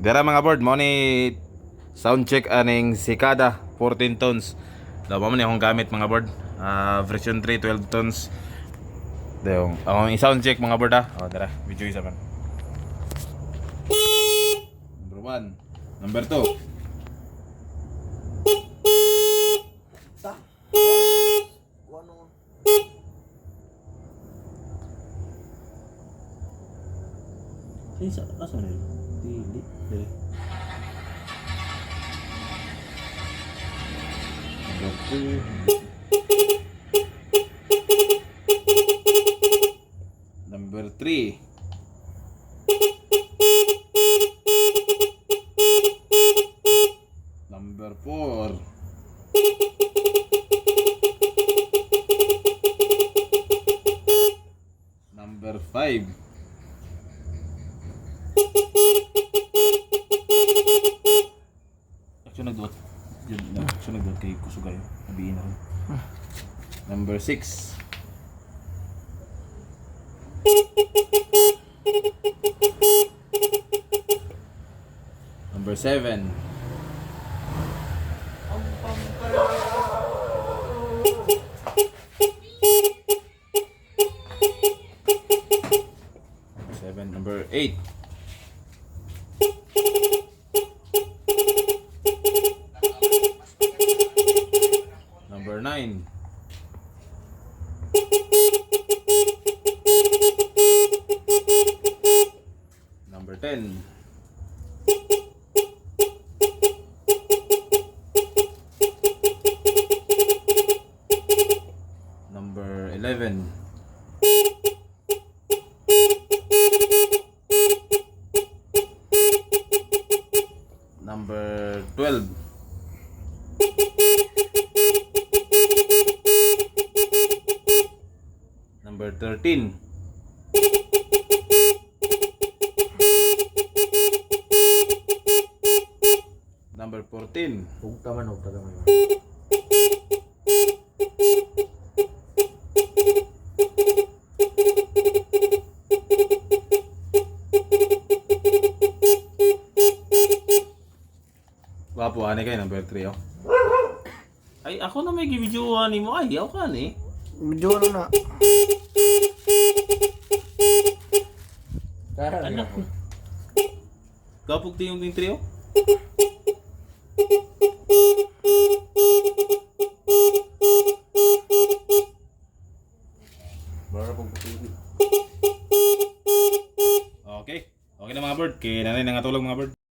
Dara mga board, mo ni sound check aning CICADA 14 tons. Daw mo ni akong gamit mga board. Version 3 12 tons. Daw akong i-sound check mga board ha. Oh, dara, video isa man. Number 1, number 2. Sa asa na yun? Dili. Number 2. Number 3. Number 4. Number 5. Action nagduot. Action nagduot kay kusugay. Nabiin na rin. Number 6. Number 7. Number 8. Number 9. Number 10. Number 11. Number 12. Number 13. Number 14. Hugta man. Wapo, ani kay number 3 oh. Ay, ako na may gibidyoan ni mo. Ay, ako ka ni. Video ano na. Anak ko. Kapag tiyong ting trio? Okay. Okay na mga bird. Kaya nanay nangatulog mga bird.